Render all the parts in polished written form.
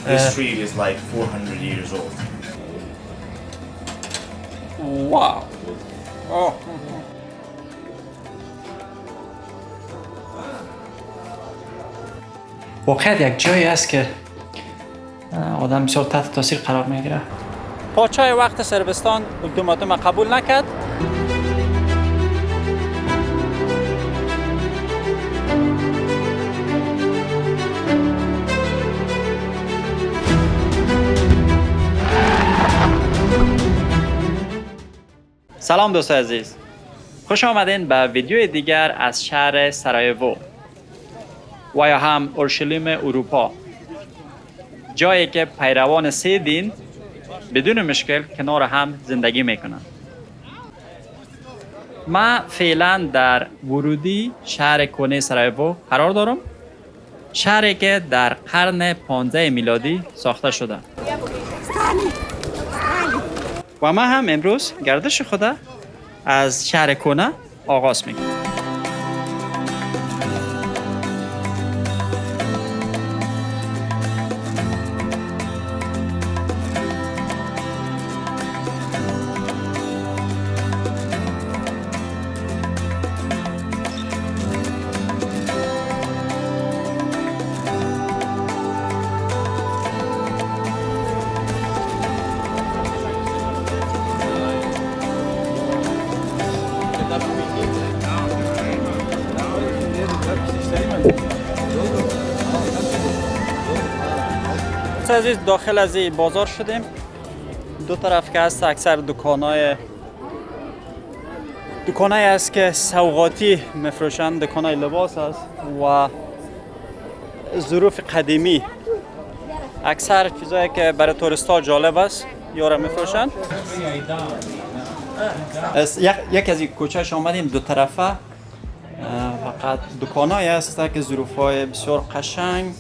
This street is like 400 years old. Wow. Oh. واقعا یک جایی است که آدم بسیار تحت تاثیر قرار میگیره. پادشاه وقت صربستان التیماتوم قبول نکرد. سلام دوستان عزیز، خوش آمدین به ویدیو دیگر از شهر سارایوو و یا هم اورشلیم اروپا، جایی که پیروان سه دین بدون مشکل کنار هم زندگی میکنن. ما فعلا در ورودی شهر کهنه سارایوو قرار دارم، شهری که در قرن 15 میلادی ساخته شده و ما هم امروز گردش خود از شهر کهنه آغاز میکنیم. عزیز داخل از این بازار شدیم. دو طرف که هست اکثر دکانای است که سوغاتی مفروشن، دکانای لباس است و ظروف قدیمی، اکثر چیزایی که برای توریستا جالب است یارا مفروشن. یک از این کوچه‌اش آمدیم، دو طرفه فقط دکانایی هست که ظروفای بسیار قشنگ،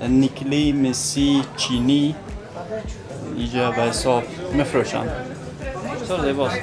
نیکلی، مسی، چینی اینجا به حساب مفروشن. بسیار زیباست.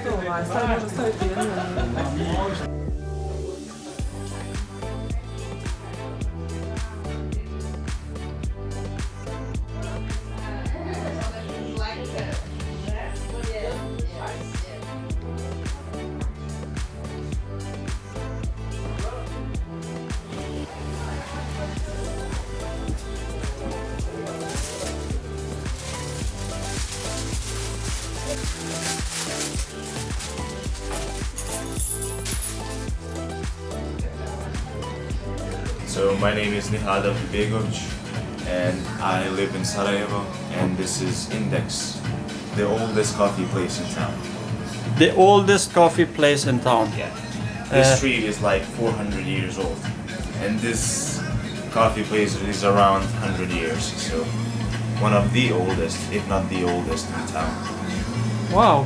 So my name is Nihal Abdubegovic and I live in Sarajevo, and this is Index, the oldest coffee place in town. The oldest coffee place in town. Yeah. This street is like 400 years old, and this coffee place is around 100 years, so one of the oldest, if not the oldest in town. Wow.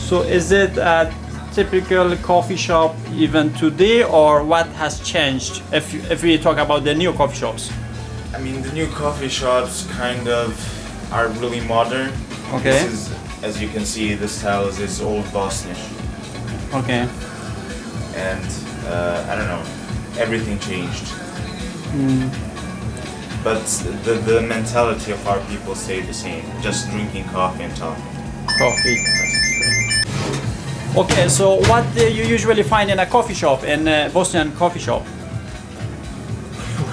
So is it a typical coffee shop even today, or what has changed if we talk about the new coffee shops? I mean, the new coffee shops kind of are really modern. Okay. This is, as you can see, the style is old Bosnian. Okay. And I don't know, everything changed. But the mentality of our people stayed the same, just drinking coffee and talking. Coffee. Okay, so what do you usually find in a coffee shop, in a Bosnian coffee shop?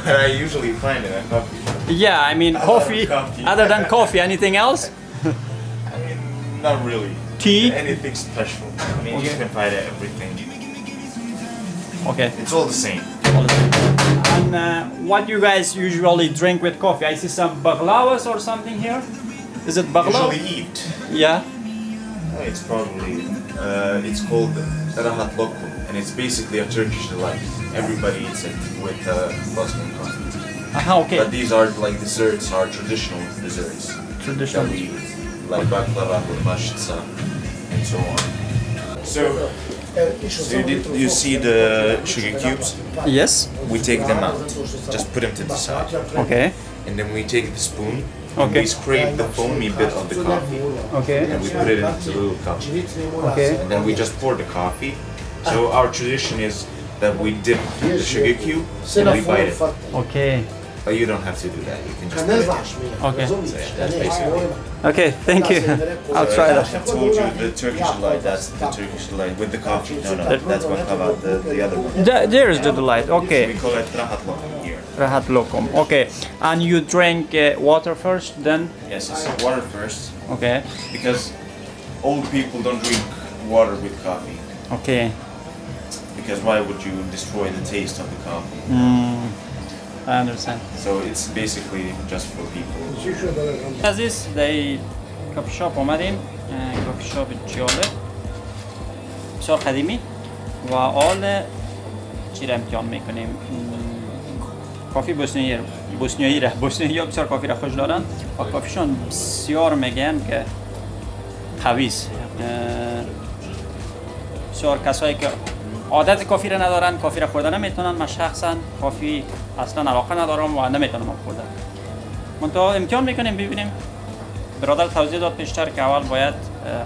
What I usually find in a coffee shop. Yeah, I mean coffee. Coffee. Other than coffee, anything else? I mean, not really. Tea? Anything special. I mean, you can find everything. Okay. It's all the same. And what do you guys usually drink with coffee? I see some baglavas or something here. Is it baklava? Usually eat. Yeah. It's probably, it's called rahat lokum, and it's basically a Turkish delight. Everybody eats it with Bosnian coffee. Okay. But these are like desserts, are traditional desserts. Traditional. That we eat, like baklava, mashitsa, and so on. So you see the sugar cubes? Yes. We take them out, just put them to the side. Okay. And then we take the spoon And Okay. we scrape the foamy bit of the coffee. Okay. And we put it into the little cup. Okay. And then we just pour the coffee. So our tradition is that we dip the sugar cube and we bite it. Okay. But you don't have to do that. You can just bite it. Okay. So yeah, that's basically it. Okay, thank you. I'll try I that. told you the Turkish delight, that's the Turkish delight with the coffee. No, that's what about the other one. There is the delight. We Okay. call it rahat lokum here. Rahat lokum. Okay. And you drink water first, then? Yes, it's water first. Okay. Because old people don't drink water with coffee. Okay. Because why would you destroy the taste of the coffee? I understand. So it's basically just for people. عزیز در کافی شاپ اومدیم. کافی شاپ جالب بسیار قدیمی و آل چی را امتحان میکنیم. کافی بوسنیایی ها بسیار کافی را خوش دارن و کافیشون بسیار میگن که قوی است. بسیار کسایی که عادت کافی را ندارن، کافی را خوردن نمیتونن. من شخصا کافی اصلا علاقه ندارم و نمیتونم خوردن. منتها امتحان میکنیم ببینیم. برادر توضیح داد پیشتر که اول باید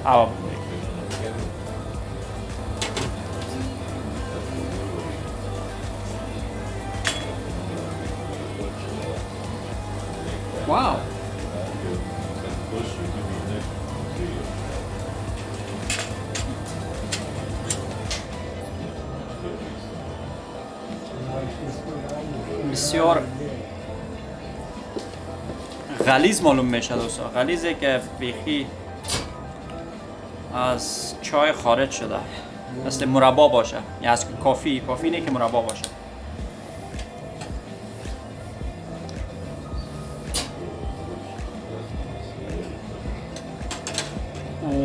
آب بخوریم. واو. بسیار غلیظ معلوم میشه دوستا. غلیظه که بیخی از چای خارج شده، مثل مربا باشه یا از کافی نه که مربا باشه.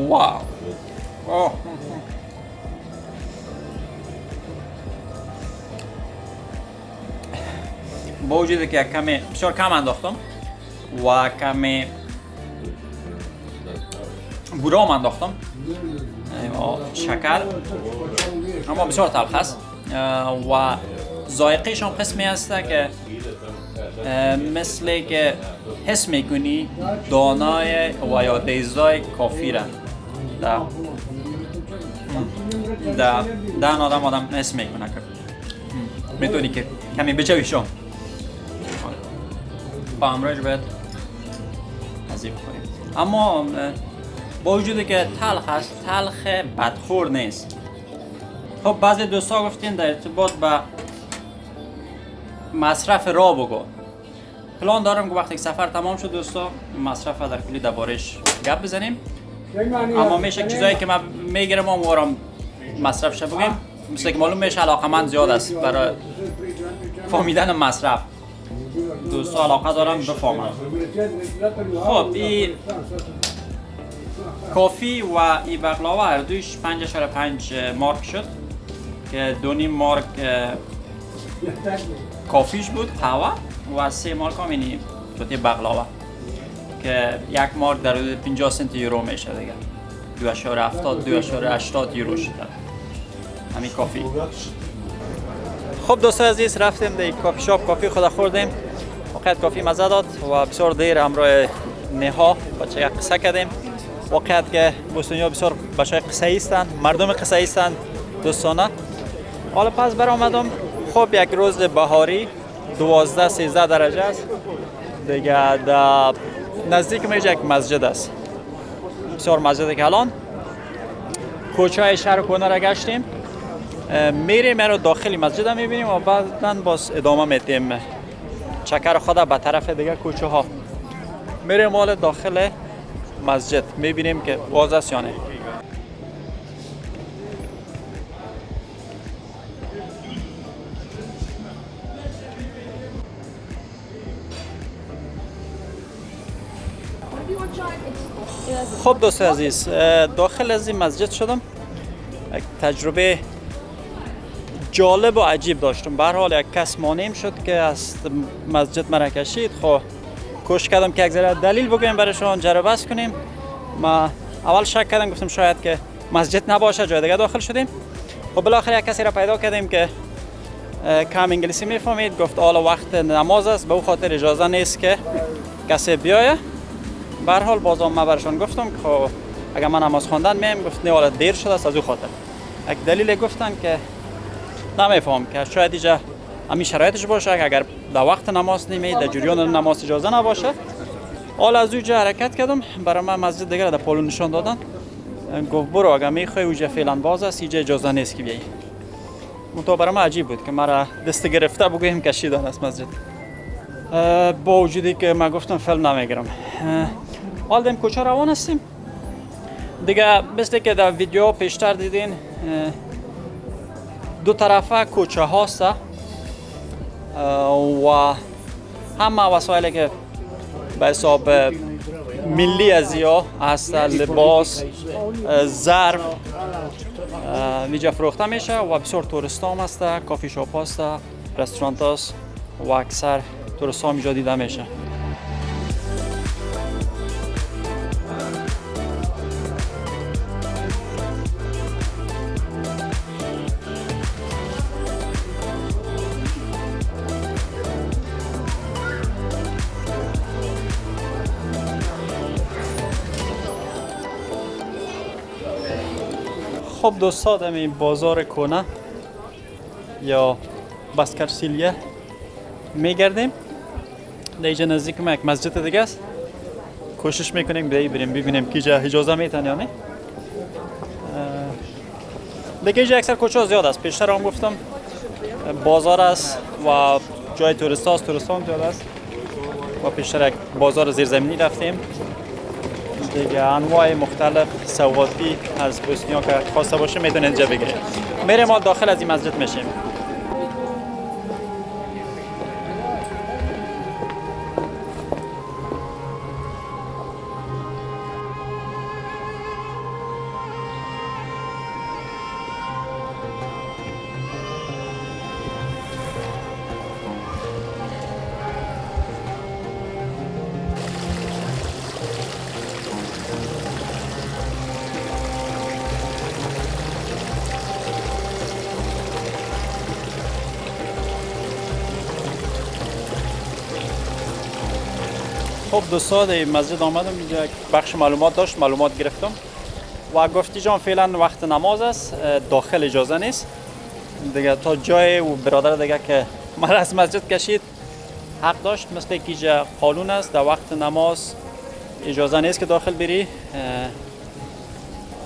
واو. اوه. با وجودی که کمی بسیار کم انداختم و کمی بورام انداختم شکر، اما بسیار تلخ است و ذائقه‌ش هم قسمی هست که مثل که حس میکنی دانای و یا دیزای کافی را در دهن آدم حس میکنه که میتونی که کمی بچویشم با همراهش باید هزیب کنیم. اما با وجودی که تلخ است، تلخ بدخور نیست. خب بعضی دوستا گفتین در ارتباط به مصرف را بگو. پلان دارم که وقتی سفر تمام شد دوستا مصرف در کلی دربارش گپ بزنیم. اما میشه چیزایی که من میگیرم و مورم مصرفش بگیم. مثل که معلوم میشه علاقمند زیاد است برای فهمیدن مصرف. دوستا علاقه دارم بفهمن. خب این کافی و این بقلاوه هر دویش 5.5 مارک شد که 2.5 مارک کافیش بود قهوه و 3 مارک هم اینی توتی بقلاوه که 1 مارک در حدود 50 سنت یورو میشه دیگه. 2.80 یورو شد همین کافی. خب دوستان عزیز رفتیم در کافی شاپ کافی خود خوردیم. واقعیت کافی مزه داد و بسیار دیر همراه نها بچه قصه کردیم. واقعیت که بوسنیا بسیار بچه قصه ایستن، مردم قصه ایستن دوستانه. حالا پس برآمدم. خب یک روز بهاری 12-13 درجه است دیگه. در نزدیک میشه یک مسجد است، بسیار مسجدی که الان کوچه شهر کهنه را گشتیم. میریم رو داخلی مسجد هم میبینیم و بعدا باز ادامه میدیم چکر خود به طرف دیگه کوچه ها. میریم مال داخل مسجد میبینیم که باز است یا نه. خب دوست عزیز داخل از این مسجد شدم. یک تجربه جالب و عجیب داشتم. به هر حال یک کس مانعم شد که از مسجد مرا کشید. خب کوشش کردم که یک ذره دلیل بگویم برایشان جر بحث کنیم. ما اول شک کردم گفتم شاید که مسجد نباشه جای دیگه داخل شدیم. خب بالاخره یک کسی را پیدا کردیم که کم انگلیسی میفهمید. گفت حالا وقت نماز است به او خاطر اجازه نیست که کسی بیایه. به هر حال بازم من برشان گفتم که خب اگر من نماز خواندن میم گفت نه حالا دیر شده است از او خاطر. یک دلیل گفتن که نمیفهم که شاید اینجا همین شرایطش باشه که اگر در وقت نماز نمی در جریان نماز اجازه نباشه. حالا از اونجا حرکت کردم برای من مسجد دیگر در پالو نشان دادن. گفت برو اگر میخوای اونجا فعلا باز است اینجا اجازه نیست که بیایی. منتها برای من عجیب بود که مرا دست گرفته بگویم کشیدن از مسجد. با وجودی که من گفتم فیلم نمیگیرم. حال دیم کجا روان هستیم دیگه. مثل که در ویدیو پیشتر دیدین دو طرفه کوچه هاست و همه وسایلی که به حساب ملی از یا هست، لباس، ظرف اینجا فروخته میشه و بسیار توریست هم هست، کافی شاپ هست، رستورانت هست و اکثر توریست هم اینجا دیده میشه. خب دوستان این بازار کنه یا باسکرسیلیه میگردیم. در اینجا نزدیک ما یک مسجد دیگه است. کوشش میکنیم بریم ببینیم که اینجا اجازه میتن یا نه. دیگه اینجا اکثر کوچه زیاد است. پیشتر هم گفتم بازار است و جای توریست هاست، توریست هم زیاد است و پیشتر یک بازار زیرزمینی رفتیم دیگه. انواع مختلف سوغاتی از بوسنیا که خواسته باشه میتونه اینجا بگیریم. میریم ما داخل از این مسجد میشیم. خب دوستان این مسجد آمدم، اینجا بخش معلومات داشت، معلومات گرفتم و گفتی جان فعلا وقت نماز است، داخل اجازه نیست دیگه. تا جای و برادر دیگه که مرا از مسجد کشید حق داشت، مثل که اینجا قانون است در وقت نماز اجازه نیست که داخل بری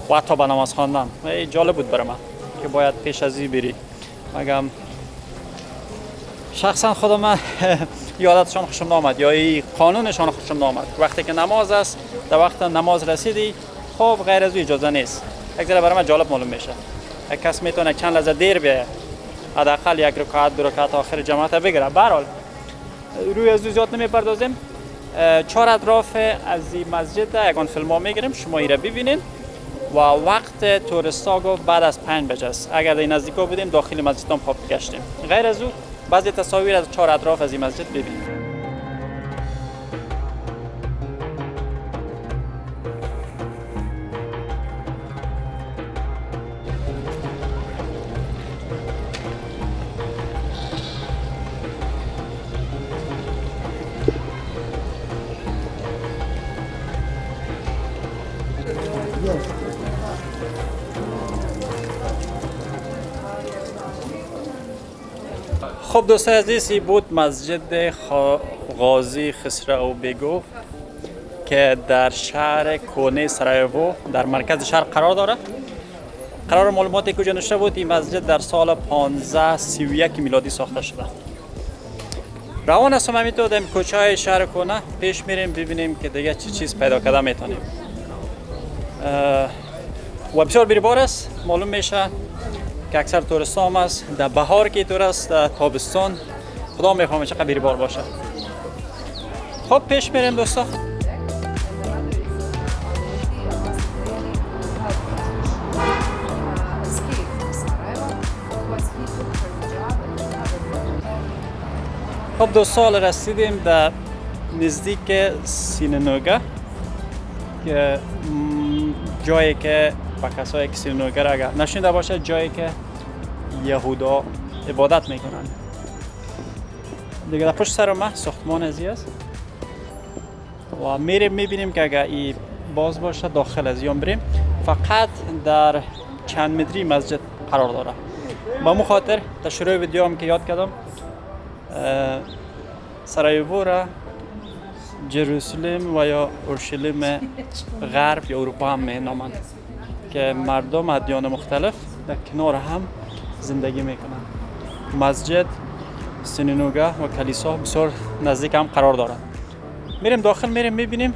و حتی به نماز خواندن. جالب بود برای من که باید پیش از این بری. مگم شخصا خودم یادتشان خوشم نامد یا این قانونشان خوشم نامد. وقتی که نماز است در وقت نماز رسیدی خب غیر از او اجازه نیست. یک ذره برای من جالب معلوم میشه. یک کس میتونه چند لحظه دیر بیاید، حداقل یک رکعت دو رکعت آخر جماعت بگیره. به هر حال روی از او زیاد نمیپردازیم. 4 اطراف از این مسجد یگان فیلم ها میگیریم، شما ایره ببینین و وقت توریستا گفت بعد از 5 بجه است. اگر در نزدیکا بودیم داخل مسجد هم پاپ گشتیم. غیر از او بعضی تصاویر از 4 اطراف از این مسجد ببینید. خب دوستان عزیز، این بود مسجد غازی خسرو بیگو که در شهر کونه سرایوو در مرکز شهر قرار داره. قرار معلوماتی که نوشته بود این مسجد در سال 1531 میلادی ساخته شده. روان هستم همینطور در کوچه های شهر کونه پیش میریم ببینیم که دیگه چی چیز پیدا کرده میتونیم. و بسیار بی‌بار است. معلوم میشه که اکثر توریست هم است در بهار که طور است، در تابستان خدا میفهمه چقدر بی‌بار باشه. خب پیش میریم دوستا. خب دوستان رسیدیم در نزدیک سینگاگه که جایی که با کسایی که سینگاگه را اگر نشنیده باشه جایی که یهودا عبادت میکنن. دیگه در پشت سر ما ساختمان ازی است. و میریم میبینیم که اگر این باز باشه داخل از یام بریم. فقط در چند متری مسجد قرار داره. با مو خاطر در شروع ویدیو هم که یاد کردم سرایوو را جروسلم و یا اورشلیم غرب یا اروپا هم مینامند که مردم ادیان مختلف در کنار هم زندگی میکنند. مسجد، سینگوگه و کلیسا بسیار نزدیک هم قرار دارند. میریم داخل، میریم میبینیم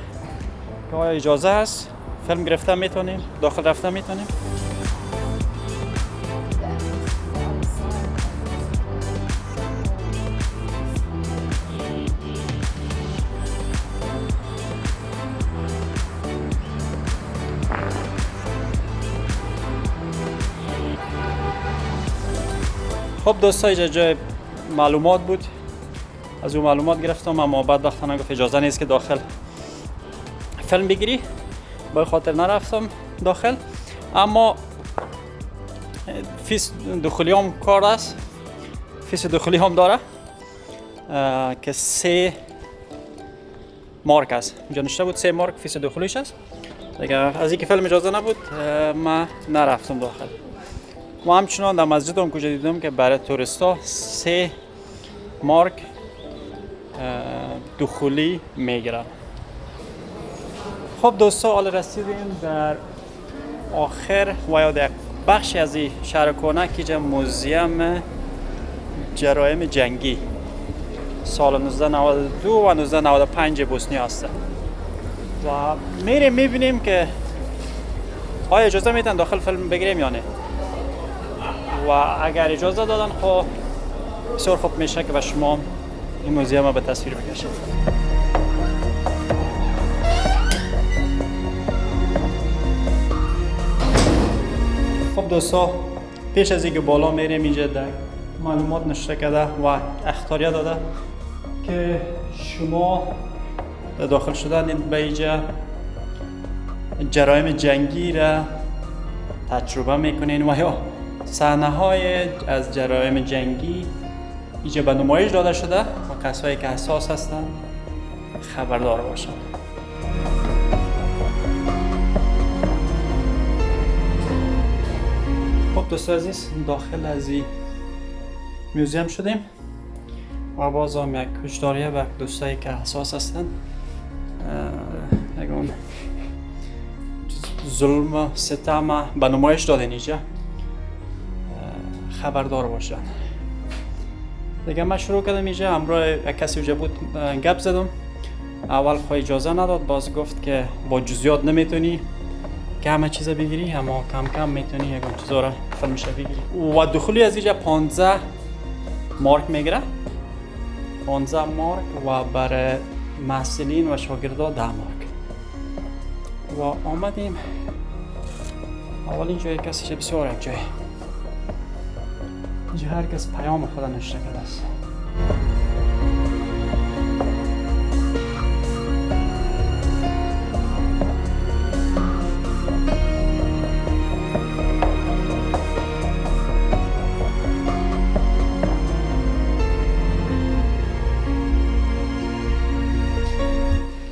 که آیا اجازه هست فیلم گرفتن میتونیم، داخل رفتن میتونیم. خب دوستان اینجا جای معلومات بود، از اون معلومات گرفتم، اما بعد دختران گفت اجازه نیست که داخل فیلم بگیری، با خاطر نرفتم داخل. اما فیس دخولی هم کار است، فیس دخولی هم داره که 3 مارک است. اینجا نشته بود 3 مارک فیس دخولیش است. دیگه از اینکه فیلم اجازه نبود من نرفتم داخل. و همچنان در مسجد هم کجا دیدم که برای توریستا 3 مارک دخولی میگیرن. خب دوستا حالا رسیدیم در آخر و یا در بخشی از این شهر کهنه که اینجا موزیم جرایم جنگی سال 1992 و 1995 بوسنیا هست و میریم میبینیم که آیا اجازه میتن داخل فیلم بگیریم یا نه. و اگر اجازه دادن خب بسیار خوب میشه که به شما این موزیم رو به تصویر بکشید. خب دوستا پیش از اینکه بالا میریم اینجا در معلومات نشته کرده و اختاریه داده که شما در داخل شدن به اینجا جرایم جنگی را تجربه میکنین و یا صحنه های از جرایم جنگی اینجا به نمایش داده شده و کسایی که حساس هستند خبردار باشند. خب دوستان عزیز داخل از این موزیم شدیم و باز هم یک کشداریه و دوستایی که حساس هستند یکم ظلم و ستم به نمایش دادن اینجا خبردار باشن. دیگه من شروع کردم اینجا همراه یک کسی اونجا بود گپ زدم. اول خواهی اجازه نداد، باز گفت که با جزئیات نمیتونی که همه چیز بگیری، اما کم کم میتونی یکم چیزا را فیلمش بگیری. و دخولی از اینجا 15 مارک میگیره، 15 مارک و برای محصلین و شاگردا 10 مارک. و آمدیم اول اینجا یک کسی بسیار یک جای اینجا هر کس پیام خدا نشته کرده است.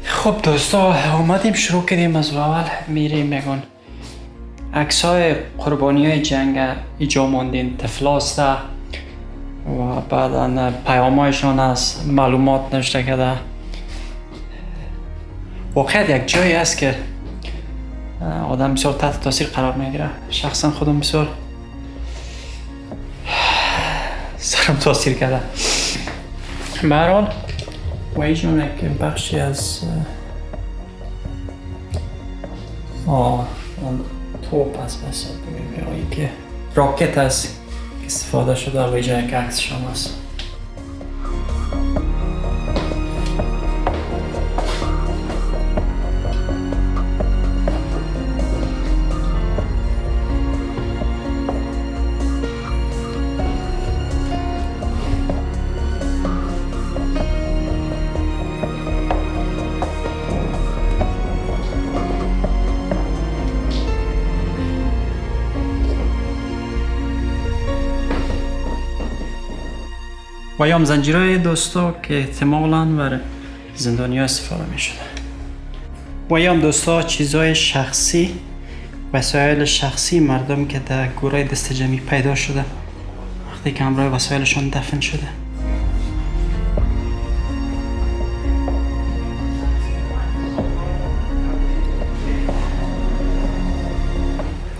خب دوستا اومدیم شروع کردیم از اول میریم میگن عکسای قربانیای جنگ اینجا ماندین، طفلاست و بعدا پیامایشان از معلومات نوشته کرده. واقعا یک جایی است که آدم بسیار تحت تاثیر قرار میگیره. شخصا خودم بسیار سرم تاثیر کرده. به هر حال و اینجا یک بخشی از توپ است، بس ببینید که راکت است استفاده شده و اینجا یک عکس شما است. و یا زنجیرهای دوستا که احتمالاً برای زندانی‌ها استفاده می‌شده. و یا دوستا چیزای شخصی، وسایل شخصی مردم که در گورای دست جمعی پیدا شده وقتی که همراه وسایلشون دفن شده.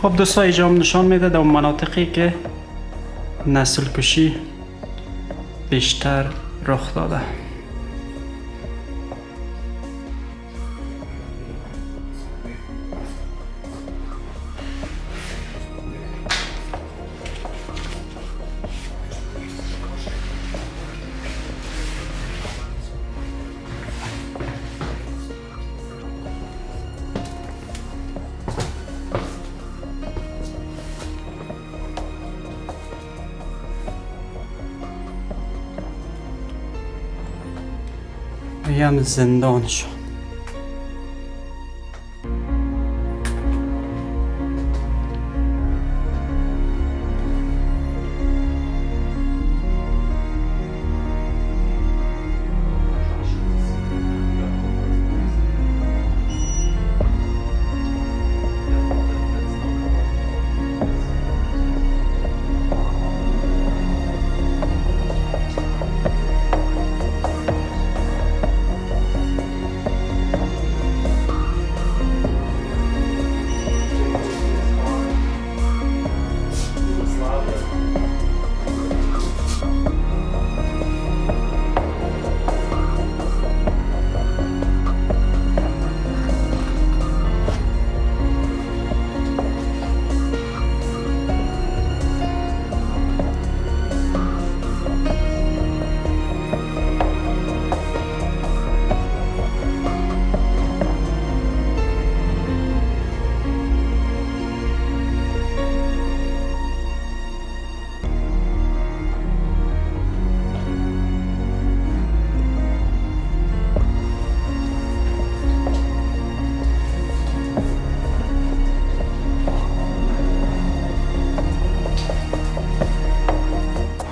خب دوستا اینجا نشان میده در مناطقی که نسل کشی بیشتر رخ داده. هم زندانشون.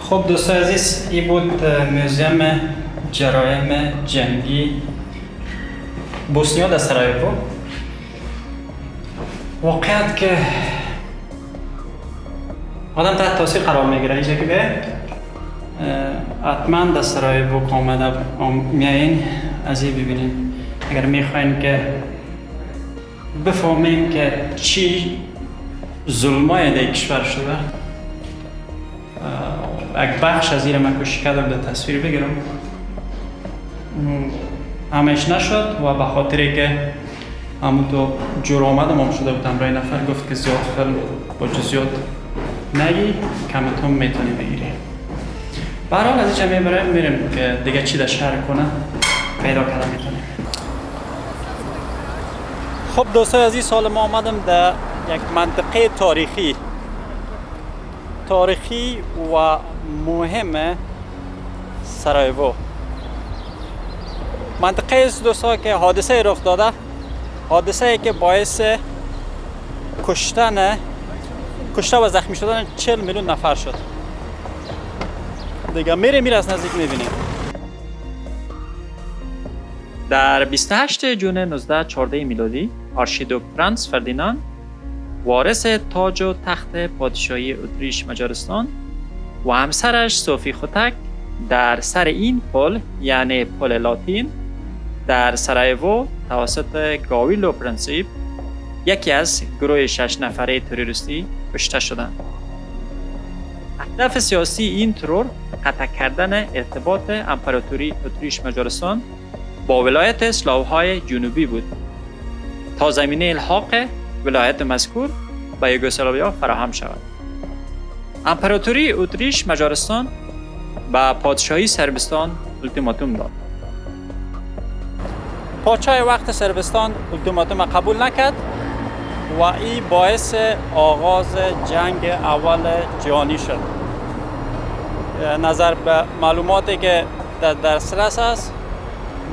خب دوستان عزیز، این بود موزیم جرایم جنگی بوسنیا در سرایوو. واقعیت که آدم تحت تاثیر قرار میگیره. اینجا که به حتما در سرایوو آمده میایین از این ببینین اگر میخواین که بفهمین که چی ظلمای در کشور شده. یک بخش از این من کوشش کردم در تصویر بگیرم، همش نشد و به خاطری که همونطور جور آمدم هم شده بودم رای نفر گفت که زیاد فیلم با جزیات نگی کمتون میتونی بگیری. برحال از اینجا میریم که دیگه چی در شهر کنه پیدا کردم میتونیم. خب دوستای از این سال ما آمدم در یک منطقه تاریخی و مهم سرایوو. منطقه است دوستا که حادثه رخ داده، حادثه که باعث کشته و زخمی شدن 40 میلیون نفر شد. دیگه میره از نزدیک میبینیم. در 28 جون 1914 میلادی آرشیدوک فرانس فردیناند وارث تاج و تخت پادشاهی اتریش مجارستان و همسرش صوفی خوتک در سر این پل یعنی پل لاتین در سرایوو توسط گاویلو پرنسیپ یکی از گروه 6 نفره تروریستی کشته شدند. هدف سیاسی این ترور قطع کردن ارتباط امپراتوری اتریش مجارستان با ولایت اسلاوهای جنوبی بود تا زمینه الحاق ولایت مذکور به یوگسلاویا فراهم شود. امپراتوری اتریش مجارستان به پادشاهی صربستان التیماتوم داد. پادشاه وقت صربستان التیماتوم قبول نکرد و این باعث آغاز جنگ اول جهانی شد. نظر به معلوماتی که در دسترس است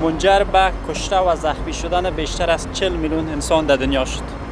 منجر به کشته و زخمی شدن بیشتر از 40 میلیون انسان در دنیا شد.